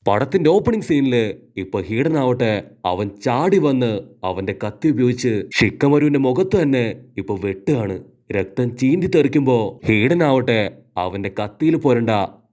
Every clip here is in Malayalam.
പടത്തിന്റെ ഓപ്പണിംഗ് സീനില് ഇപ്പൊ ഹീഡനാവട്ടെ അവൻ ചാടി വന്ന് അവന്റെ കത്തി ഉപയോഗിച്ച് ഷിക്കമരുവിന്റെ മുഖത്ത് തന്നെ ഇപ്പൊ വെട്ടുകയാണ്. രക്തം ചീന്തി തെറിക്കുമ്പോ ഹീഡനാവട്ടെ അവന്റെ കത്തിയിൽ പോരണ്ട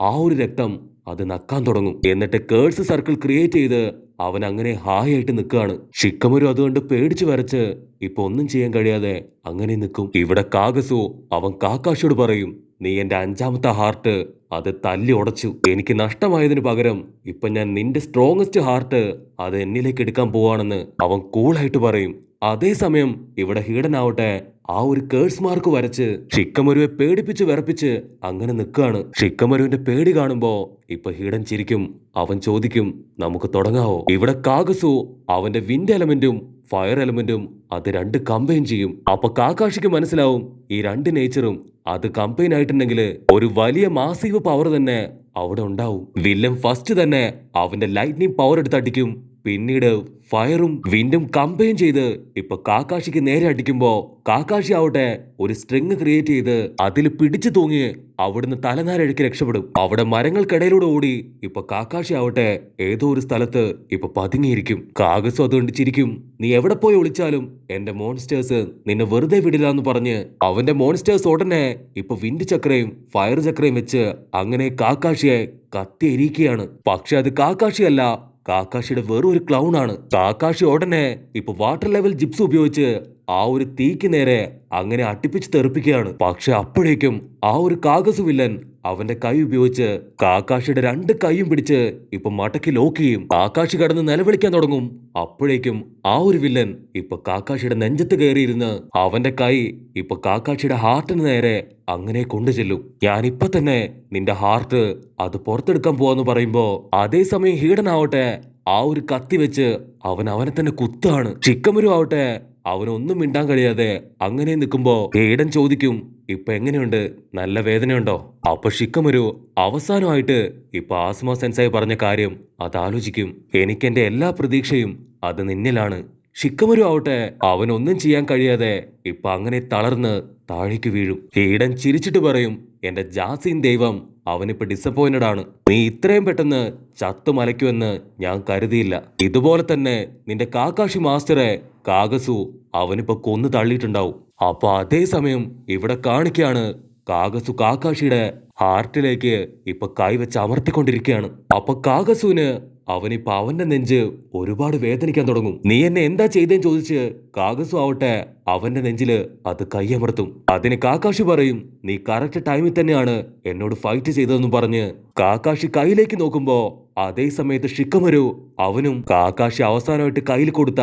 ആ ഒരു രക്തം അത് നക്കാൻ തുടങ്ങും. എന്നിട്ട് കേഴ്സ് സർക്കിൾ ക്രിയേറ്റ് ചെയ്ത് അവൻ അങ്ങനെ ഹായായിട്ട് നിൽക്കുകയാണ്. ഷിക്കമരു അതുകൊണ്ട് പേടിച്ചു വരച്ച് ഇപ്പൊ ഒന്നും ചെയ്യാൻ കഴിയാതെ അങ്ങനെ നിൽക്കും. ഇവിടെ കാഗസു അവൻ കാക്കാഷിയോട് പറയും, നീ എന്റെ 5ാമത്തെ ഹാർട്ട് അത് തല്ലി ഉടച്ചു. എനിക്ക് നഷ്ടമായതിനു പകരം ഇപ്പൊ ഞാൻ നിന്റെ സ്ട്രോങ്ങസ്റ്റ് ഹാർട്ട് അത് എന്നിലേക്ക് എടുക്കാൻ പോവാണെന്ന് അവൻ കൂളായിട്ട് പറയും. അതേസമയം ഇവിടെ ഹീഡനാവട്ടെ ആ ഒരു കേഴ്സ് മാർക്ക് വരച്ച് ഷിക്കമരുവെ പേടിപ്പിച്ച് വിറപ്പിച്ച് അങ്ങനെ നിൽക്കുകയാണ്. ഷിക്കമരുവിന്റെ പേടി കാണുമ്പോ ഇപ്പൊ ഹീഡൻ ചിരിക്കും. അവൻ ചോദിക്കും, നമുക്ക് തുടങ്ങാവോ? ഇവിടെ കാഗസു അവന്റെ വിൻഡ് എലമെന്റും ഫയർ എലമെന്റും അത് രണ്ട് കമ്പൈൻ ചെയ്യും. അപ്പൊ കാക്കാഷിക്ക് മനസ്സിലാവും ഈ രണ്ട് നേച്ചറും അത് കമ്പൈൻ ആയിട്ടുണ്ടെങ്കിൽ ഒരു വലിയ മാസീവ് പവർ തന്നെ അവിടെ ഉണ്ടാവും. വില്ലൻ ഫസ്റ്റ് തന്നെ അവന്റെ ലൈറ്റ്നിങ് പവർ എടുത്ത് അടിക്കും. പിന്നീട് ഫയറും വിൻഡും കമ്പൈൻ ചെയ്ത് ഇപ്പൊ കാക്കാഷിക്ക് നേരെ അടിക്കുമ്പോ കാക്കാഷി ആവട്ടെ ഒരു സ്ട്രിങ് ക്രിയേറ്റ് ചെയ്ത് അതിൽ പിടിച്ചു തൂങ്ങി അവിടുന്ന് തലനാരഴക്ക് രക്ഷപ്പെടും. അവിടെ മരങ്ങൾക്കിടയിലൂടെ ഓടി ഇപ്പൊ കാക്കാഷി ആവട്ടെ ഏതോ ഒരു സ്ഥലത്ത് ഇപ്പൊ പതുങ്ങിയിരിക്കും. കാഗസു അതുകൊണ്ട് ചിരിക്കും, നീ എവിടെ പോയി ഒളിച്ചാലും എന്റെ മോൺസ്റ്റേഴ്സ് നിന്നെ വെറുതെ വിടില്ല എന്ന് പറഞ്ഞ് അവന്റെ മോൺസ്റ്റേഴ്സ് ഉടനെ ഇപ്പൊ വിൻഡ് ചക്രയും ഫയർ ചക്രയും വെച്ച് അങ്ങനെ കാക്കാഷിയെ കത്തി എരിക്കുകയാണ്. പക്ഷെ അത് കാക്കാഷിയല്ല, കാക്കാഷിയുടെ വെറൊരു ക്ലൗൺ ആണ്. കാക്കാഷി ഉടനെ ഇപ്പൊ വാട്ടർ ലെവൽ ജിപ്സ് ഉപയോഗിച്ച് ആ ഒരു തീക്ക് നേരെ അങ്ങനെ അട്ടിപ്പിച്ച് തെറിപ്പിക്കുകയാണ്. പക്ഷെ അപ്പോഴേക്കും ആ ഒരു കാഗസു വില്ലൻ അവന്റെ കൈ ഉപയോഗിച്ച് കാക്കാഷിയുടെ രണ്ട് കൈയും പിടിച്ച് ഇപ്പൊ മടക്കി ലോക്ക് ചെയ്യും. കാക്കാഷി കടന്ന് നിലവിളിക്കാൻ തുടങ്ങും. അപ്പോഴേക്കും ആ ഒരു വില്ലൻ ഇപ്പൊ കാക്കാഷിയുടെ നെഞ്ചത്ത് കയറിയിരുന്ന് അവന്റെ കൈ ഇപ്പൊ കാക്കാഷിയുടെ ഹാർട്ടിന് നേരെ അങ്ങനെ കൊണ്ടുചെല്ലും. ഞാനിപ്പൊ തന്നെ നിന്റെ ഹാർട്ട് അത് പുറത്തെടുക്കാൻ പോവാന്ന് പറയുമ്പോ അതേസമയം ഹീഡനാവട്ടെ ആ ഒരു കത്തി വെച്ച് അവനെ തന്നെ കുത്താണ്. ചിക്കമരു ആവട്ടെ അവനൊന്നും മിണ്ടാൻ കഴിയാതെ അങ്ങനെ നിൽക്കുമ്പോ ഹീഡൻ ചോദിക്കും, ഇപ്പൊ എങ്ങനെയുണ്ട്, നല്ല വേദനയുണ്ടോ? അപ്പൊ ഷിക്കമരു അവസാനമായിട്ട് ഇപ്പൊ ആസ്മ സെൻസായി പറഞ്ഞ കാര്യം അത് ആലോചിക്കും. എനിക്കെന്റെ എല്ലാ പ്രതീക്ഷയും അത് നിന്നിലാണ്. ഷിക്കമരു ആവട്ടെ അവനൊന്നും ചെയ്യാൻ കഴിയാതെ ഇപ്പൊ അങ്ങനെ തളർന്ന് താഴേക്ക് വീഴും. ഹീഡൻ ചിരിച്ചിട്ട് പറയും, എന്റെ ജാസിൻ ദൈവം അവനിപ്പോ ഡിസപ്പോയിന്റഡ് ആണ്. നീ ഇത്രയും പെട്ടെന്ന് ചത്തു മലയ്ക്കുമെന്ന് ഞാൻ കരുതിയില്ല. ഇതുപോലെ തന്നെ നിന്റെ കാക്കാഷി മാസ്റ്ററെ കാഗസു അവനിപ്പോ കൊന്നു തള്ളിയിട്ടുണ്ടാവും. അപ്പൊ അതേസമയം ഇവിടെ കാണിക്കാണ് കാഗസു കാക്കാഷിയുടെ ഹാർട്ടിലേക്ക് ഇപ്പൊ കൈവച്ച് അമർത്തിക്കൊണ്ടിരിക്കുകയാണ്. അപ്പൊ കാഗസുവിന് അവനിപ്പോ അവന്റെ നെഞ്ച് ഒരുപാട് വേദനിക്കാൻ തുടങ്ങും. നീ എന്നെ എന്താ ചെയ്തേന്ന് ചോദിച്ച് കാഗസു ആവട്ടെ അവന്റെ നെഞ്ചില് അത് കൈയമർത്തും. അതിന് കാക്കാഷി പറയും, നീ കറക്റ്റ് ടൈമിൽ തന്നെയാണ് എന്നോട് ഫൈറ്റ് ചെയ്തതെന്ന് പറഞ്ഞ് കാക്കാഷി കയ്യിലേക്ക് നോക്കുമ്പോ അതേ സമയത്ത് ഷിക്കമരു അവനും കാക്കാഷി അവസാനമായിട്ട് കയ്യിൽ കൊടുത്ത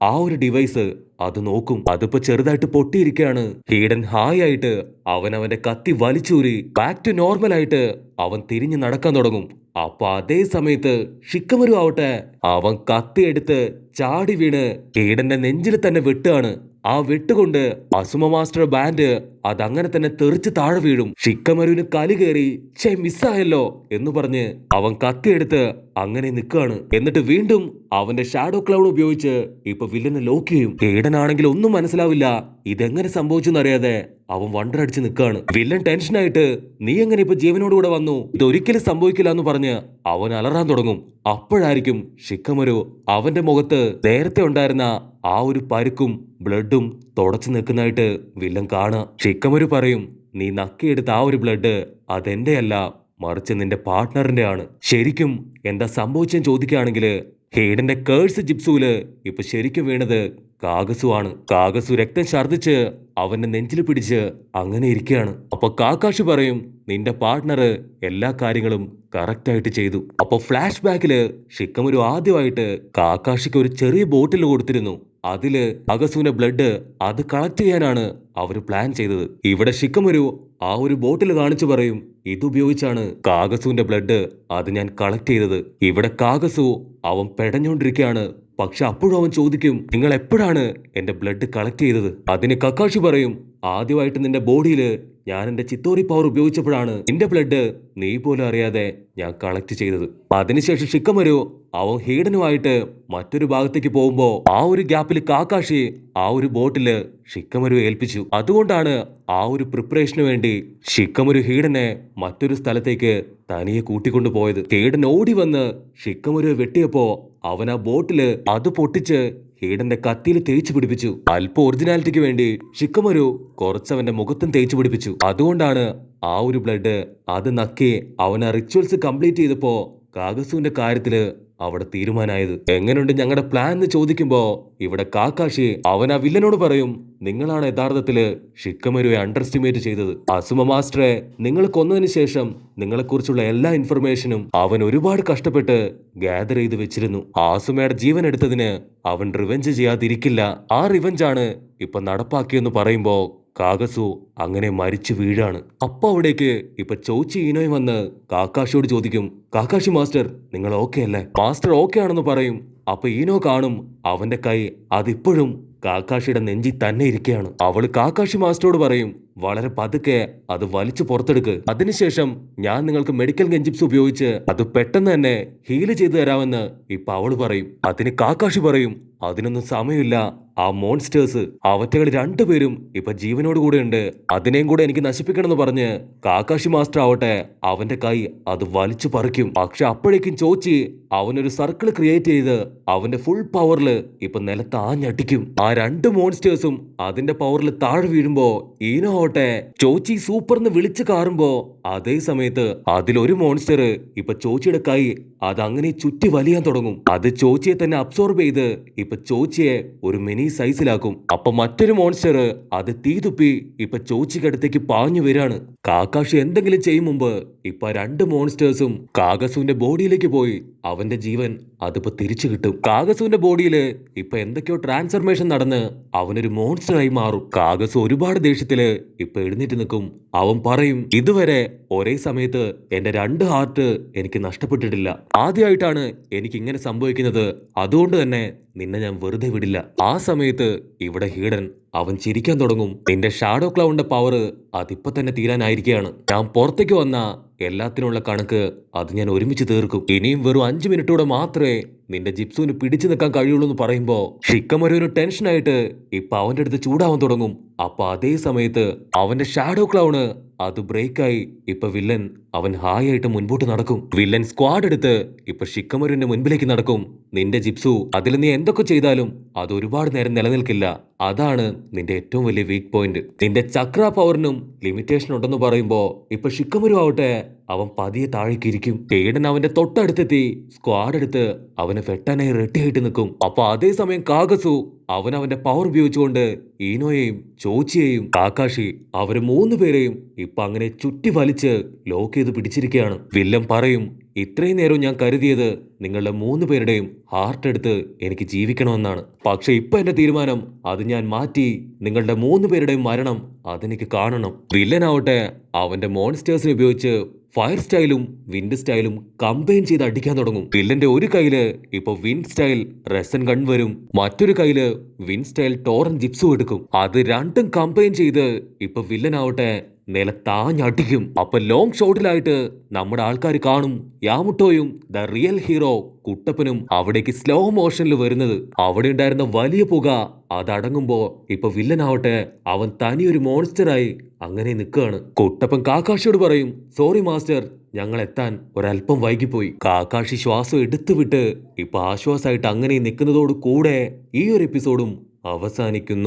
ആ ഒരു ഡിവൈസ് അത് നോക്കും. അതിപ്പോ ചെറുതായിട്ട് പൊട്ടിയിരിക്കുകയാണ്. ഹീഡൻ ഹായ് ആയിട്ട് അവന്റെ കത്തി വലിച്ചൂരി ബാക്ക് ടു നോർമൽ ആയിട്ട് അവൻ തിരിഞ്ഞു നടക്കാൻ തുടങ്ങും. അപ്പൊ അതേ സമയത്ത് ഷിക്കമരു ആവട്ടെ അവൻ കത്തിയെടുത്ത് ചാടി വീണ് ഹീഡന്റെ നെഞ്ചിൽ തന്നെ വെട്ടുകയാണ്. ആ വെട്ടുകൊണ്ട് അസുമ മാസ്റ്റർ ബാൻഡ് അതങ്ങനെ തന്നെ തെറിച്ച് താഴെ വീഴും. ഷിക്കമരുവിന് കലി കയറി മിസ്സായല്ലോ എന്ന് പറഞ്ഞ് അവൻ കത്തിയെടുത്ത് അങ്ങനെ നിൽക്കുകയാണ്. എന്നിട്ട് വീണ്ടും അവന്റെ ഷാഡോ ക്ലൗഡ് ഉപയോഗിച്ച് ഇപ്പൊ വില്ലനെ ലോക്ക് ചെയ്യും. ഹീഡനാണെങ്കിൽ ഒന്നും മനസ്സിലാവില്ല ഇതെങ്ങനെ സംഭവിച്ചെന്നറിയാതെ അവൻ വണ്ടറടിച്ച് നിൽക്കുകയാണ്. വില്ലൻ ടെൻഷനായിട്ട് നീ എങ്ങനെ ഇപ്പൊ ജീവനോടുകൂടെ വന്നു, ഇതൊരിക്കലും സംഭവിക്കില്ല എന്ന് പറഞ്ഞ് അവൻ അലറാൻ തുടങ്ങും. അപ്പോഴായിരിക്കും ഷിക്കമരു അവന്റെ മുഖത്ത് നേരത്തെ ഉണ്ടായിരുന്ന ആ ഒരു പരുക്കും ബ്ലഡും തുടച്ചു നിൽക്കുന്നതായിട്ട് വില്ലൻ കാണുക. ഷിക്കമരു പറയും, നീ നക്കിയെടുത്ത ആ ഒരു ബ്ലഡ് അതെന്റെയല്ല, മറിച്ച് നിന്റെ പാർട്ട്ണറിന്റെ ആണ്. ശരിക്കും എന്താ സംഭവിച്ചെന്ന് ചോദിക്കുകയാണെങ്കിൽ ഹീഡന്റെ കേഴ്സ് ജിപ്സുവില് ഇപ്പൊ ശരിക്കും വീണത് കാഗസു ആണ്. കാഗസു രക്തം ഛർദിച്ച് അവന്റെ നെഞ്ചിൽ പിടിച്ച് അങ്ങനെ ഇരിക്കുകയാണ്. അപ്പൊ കാക്കാഷി പറയും, നിന്റെ പാർട്ട്ണർ എല്ലാ കാര്യങ്ങളും കറക്റ്റായിട്ട് ചെയ്തു. അപ്പൊ ഫ്ലാഷ് ബാക്കില് ഷിക്കമരു ആദ്യമായിട്ട് കാക്കാഷിക്ക് ഒരു ചെറിയ ബോട്ടിൽ കൊടുത്തിരുന്നു. അതില് കാഗസുവിന്റെ ബ്ലഡ് അത് കളക്ട് ചെയ്യാനാണ് അവര് പ്ലാൻ ചെയ്തത്. ഇവിടെ ഷിക്കമരു ആ ഒരു ബോട്ടിൽ കാണിച്ചു പറയും, ഇതുപയോഗിച്ചാണ് കാഗസുവിന്റെ ബ്ലഡ് അത് ഞാൻ കളക്ട് ചെയ്തത്. ഇവിടെ കാഗസു അവൻ പെടഞ്ഞോണ്ടിരിക്കുകയാണ്. പക്ഷെ അപ്പോഴും അവൻ ചോദിക്കും, നിങ്ങൾ എപ്പോഴാണ് എന്റെ ബ്ലഡ് കളക്ട് ചെയ്തത്? അതിന് കക്കാഷി പറയും, ആദ്യമായിട്ട് നിന്റെ ബോഡിയിൽ ഞാൻ എന്റെ ചിത്തോറി പവർ ഉപയോഗിച്ചപ്പോഴാണ് നിന്റെ ബ്ലഡ് നീ പോലും അറിയാതെ ഞാൻ കളക്ട് ചെയ്തത്. അതിനുശേഷം ഷിക്കമരു അവൻ ഹീഡനുമായിട്ട് മറ്റൊരു ഭാഗത്തേക്ക് പോകുമ്പോ ആ ഒരു ഗ്യാപ്പിൽ കാക്കാഷി ആ ഒരു ബോട്ടില് ഷിക്കമരു ഏൽപ്പിച്ചു. അതുകൊണ്ടാണ് ആ ഒരു പ്രിപ്പറേഷന് വേണ്ടി ഷിക്കമരു ഹീഡനെ മറ്റൊരു സ്ഥലത്തേക്ക് തനിയെ കൂട്ടിക്കൊണ്ടു പോയത്. ഹീഡൻ ഓടി വന്ന് ഷിക്കമരുവെ വെട്ടിയപ്പോ അവൻ ആ ബോട്ടില് അത് പൊട്ടിച്ച് ഹീഡന്റെ കത്തിയിൽ തേച്ചു പിടിപ്പിച്ചു. അല്പം ഒറിജിനാലിറ്റിക്ക് വേണ്ടി ഷിക്കമരു കുറച്ചവന്റെ മുഖത്തും തേച്ചു പിടിപ്പിച്ചു. അതുകൊണ്ടാണ് ആ ഒരു ബ്ലഡ് അത് നക്കി അവൻ ആ റിച്വൽസ് കംപ്ലീറ്റ് ചെയ്തപ്പോ കാഗസുവിന്റെ കാര്യത്തില് അവിടെ തീരുമാനമായത്. എങ്ങനെയുണ്ട് ഞങ്ങളുടെ പ്ലാൻ എന്ന് ചോദിക്കുമ്പോ ഇവിടെ കാക്കാഷി അവൻ ആ വില്ലനോട് പറയും, നിങ്ങളാണ് യഥാർത്ഥത്തില് ഷിക്കമരുവെ അണ്ടർ എസ്റ്റിമേറ്റ് ചെയ്തത്. അസുമ മാസ്റ്ററെ നിങ്ങൾ കൊന്നതിന് ശേഷം നിങ്ങളെക്കുറിച്ചുള്ള എല്ലാ ഇൻഫർമേഷനും അവൻ ഒരുപാട് കഷ്ടപ്പെട്ട് ഗ്യാദർ ചെയ്ത് വെച്ചിരുന്നു. ആസുമയുടെ ജീവൻ എടുത്തതിന് അവൻ റിവെഞ്ച് ചെയ്യാതിരിക്കില്ല. ആ റിവെഞ്ചാണ് ഇപ്പൊ നടപ്പാക്കിയെന്ന് പറയുമ്പോ കാഗസു അങ്ങനെ മരിച്ചു വീഴാണ്. അപ്പൊ അവിടേക്ക് ഇപ്പൊ ചോച്ചി ഈനോയ് വന്ന് കാക്കാഷിയോട് ചോദിക്കും, കാക്കാഷി മാസ്റ്റർ നിങ്ങൾ ഓക്കെ അല്ലേ? മാസ്റ്റർ ഓക്കെ ആണെന്ന് പറയും. അപ്പൊ ഈനോ കാണും അവന്റെ കൈ അതിപ്പോഴും കാക്കാഷിയുടെ നെഞ്ചി തന്നെ ഇരിക്കുകയാണ്. അവള് കാക്കാഷി മാസ്റ്ററോട് പറയും, വളരെ പതുക്കെ അത് വലിച്ചു പുറത്തെടുക്ക്. അതിനുശേഷം ഞാൻ നിങ്ങൾക്ക് മെഡിക്കൽ ഗെഞ്ചിപ്സ് ഉപയോഗിച്ച് അത് പെട്ടെന്ന് തന്നെ ഹീല് ചെയ്തു തരാമെന്ന് ഇപ്പൊ അവള് പറയും. അതിന് കാക്കാഷി പറയും, അതിനൊന്നും സമയമില്ല. ആ മോൺസ്റ്റേഴ്സ് അവറ്റകൾ രണ്ടുപേരും ഇപ്പൊ ജീവനോട് കൂടെ ഉണ്ട്. അതിനെയും കൂടെ എനിക്ക് നശിപ്പിക്കണമെന്ന് പറഞ്ഞ് കാക്കാഷി മാസ്റ്റർ ആവട്ടെ അവന്റെ കൈ അത് വലിച്ചു പറിക്കും. പക്ഷെ അപ്പോഴേക്കും ചോച്ചി അവനൊരു സർക്കിൾ ക്രിയേറ്റ് ചെയ്ത് അവന്റെ ഫുൾ പവറിൽ ഇപ്പൊ നിലത്ത് ആഞ്ഞടിക്കും. ആ രണ്ട് മോൺസ്റ്റേഴ്സും അതിന്റെ പവറിൽ താഴെ വീഴുമ്പോ ഈനോ ആവട്ടെ ചോച്ചി സൂപ്പർന്ന് വിളിച്ചു കാറുമ്പോ അതേ സമയത്ത് അതിലൊരു മോൺസ്റ്റർ ഇപ്പൊ ചോച്ചിയുടെ കൈ അതങ്ങനെ ചുറ്റി വലിയാൻ തുടങ്ങും. അത് ചോച്ചിയെ തന്നെ അബ്സോർബ് ചെയ്ത് ഇപ്പൊ ചോച്ചിയെ ഒരു മിനി സൈസിലാക്കും. അപ്പൊ മറ്റൊരു മോൺസ്റ്റർ അത് തീ തുപ്പി ഇപ്പൊ ചോച്ചിക്കടുത്തേക്ക് പാഞ്ഞു വരാണ്. കാക്കാഷി എന്തെങ്കിലും ചെയ്യും മുമ്പ് ഇപ്പൊ രണ്ട് മോൺസ്റ്റേഴ്സും കാഗസുവിന്റെ ബോഡിയിലേക്ക് പോയി അവന്റെ ജീവൻ അതിപ്പോ തിരിച്ചു കിട്ടും. കാഗസുവിന്റെ ബോഡിയില് ഇപ്പൊ എന്തൊക്കെയോ ട്രാൻസ്ഫർമേഷൻ നടന്ന് അവനൊരു മോൺസ്റ്ററായി മാറും. കാഗസു ഒരുപാട് ദേഷ്യത്തില് ഇപ്പൊ എഴുന്നേറ്റ് നിൽക്കും. അവൻ പറയും, ഇതുവരെ ഒരേ സമയത്ത് എന്റെ രണ്ട് ഹാർട്ട് എനിക്ക് നഷ്ടപ്പെട്ടിട്ടില്ല. ആദ്യമായിട്ടാണ് എനിക്ക് ഇങ്ങനെ സംഭവിക്കുന്നത്. അതുകൊണ്ട് തന്നെ നിന്നെ ഞാൻ വെറുതെ വിടില്ല. ആ സമയത്ത് ഇവിടെ ഹീഡൻ അവൻ ചിരിക്കാൻ തുടങ്ങും. നിന്റെ ഷാഡോ ക്ലൗഡിന്റെ പവർ അതിപ്പോ തന്നെ തീരാനായിരിക്കുകയാണ്. ഞാൻ പുറത്തേക്ക് വന്ന എല്ലാത്തിനുള്ള കണക്ക് അത് ഞാൻ ഒരുമിച്ച് തീർക്കും. ഇനിയും വെറും 5 മിനിറ്റൂടെ മാത്രമേ നിന്റെ ജിപ്സുവിന് പിടിച്ചു നിൽക്കാൻ കഴിയുള്ളൂ എന്ന് പറയുമ്പോ ഷിക്കമരുവിന് ടെൻഷനായിട്ട് ഇപ്പൊ അവന്റെ അടുത്ത് ചൂടാവാൻ തുടങ്ങും. അപ്പൊ അതേ സമയത്ത് അവന്റെ ഷാഡോ ക്ലൗണ് അത് ബ്രേക്കായി ഇപ്പൊ വില്ലൻ അവൻ ഹായ് ആയിട്ട് മുൻപോട്ട് നടക്കും. വില്ലൻ സ്ക്വാഡ് എടുത്ത് ഇപ്പൊ ഷിക്കമരുവിന്റെ മുൻപിലേക്ക് നടക്കും. നിന്റെ ജിപ്സു അതിൽ നീ എന്തൊക്കെ ചെയ്താലും അത് ഒരുപാട് നേരം നിലനിൽക്കില്ല. അതാണ് നിന്റെ ഏറ്റവും വലിയ വീക്ക് പോയിന്റ്. നിന്റെ ചക്ര പവറിനും ലിമിറ്റേഷൻ ഉണ്ടെന്ന് പറയുമ്പോ ഇപ്പൊ ഷിക്കമരു ആവട്ടെ അവൻ പതിയെ താഴേക്കിരിക്കും. ഹീഡൻ അവന്റെ തൊട്ടടുത്തെത്തി സ്ക്വാഡ് എടുത്ത് അവനെ വെട്ടാനായി റെഡിയായിട്ട് നിൽക്കും. അപ്പൊ അതേസമയം കാഗസു അവന്റെ പവർ ഉപയോഗിച്ചുകൊണ്ട് ഈനോയെയും ചോച്ചിയെയും കാക്കാഷി അവര് 3 പേരെയും ഇപ്പൊ അങ്ങനെ ചുറ്റി വലിച്ച് ലോക്ക് ചെയ്ത് പിടിച്ചിരിക്കുകയാണ്. വില്ലൻ പറയും, ഇത്രയും നേരം ഞാൻ കരുതിയത് നിങ്ങളുടെ 3 പേരുടെയും ഹാർട്ട് എടുത്ത് എനിക്ക് ജീവിക്കണമെന്നാണ്. പക്ഷെ ഇപ്പൊ എന്റെ തീരുമാനം അത് ഞാൻ മാറ്റി. നിങ്ങളുടെ 3 പേരുടെയും മരണം അതെനിക്ക് കാണണം. വില്ലനാവട്ടെ അവന്റെ മോൺസ്റ്റേഴ്സിനെ ഉപയോഗിച്ച് ഫയർ സ്റ്റൈലും വിൻഡ് സ്റ്റൈലും കമ്പൈൻ ചെയ്ത് അടിക്കാൻ തുടങ്ങും. വില്ലന്റെ ഒരു കയ്യില് ഇപ്പൊ വിൻഡ് സ്റ്റൈൽ റെസൻ ഗൺ വരും, മറ്റൊരു കയ്യില് വിൻഡ് സ്റ്റൈൽ ടോറൻ ജിപ്സും എടുക്കും. അത് രണ്ടും കമ്പൈൻ ചെയ്ത് ഇപ്പൊ വില്ലനാവട്ടെ നിലത്താഞ്ഞടിക്കും. അപ്പൊ ലോങ് ഷോട്ടിലായിട്ട് നമ്മുടെ ആൾക്കാർ കാണും യാമുട്ടോയും ദ റിയൽ ഹീറോ കുട്ടപ്പനും അവിടേക്ക് സ്ലോ മോഷനിൽ വരുന്നത്. അവിടെ ഉണ്ടായിരുന്ന വലിയ പുക അതടങ്ങുമ്പോ ഇപ്പൊ വില്ലനാവട്ടെ അവൻ തനിയൊരു മോൺസ്റ്ററായി അങ്ങനെ നിൽക്കുകയാണ്. കുട്ടപ്പൻ കാക്കാഷിയോട് പറയും, സോറി മാസ്റ്റർ, ഞങ്ങൾ എത്താൻ ഒരല്പം വൈകിപ്പോയി. കാക്കാഷി ശ്വാസം എടുത്തുവിട്ട് ഇപ്പൊ ആശ്വാസമായിട്ട് അങ്ങനെ നിൽക്കുന്നതോട് കൂടെ ഈ ഒരു എപ്പിസോഡും അവസാനിക്കുന്നു.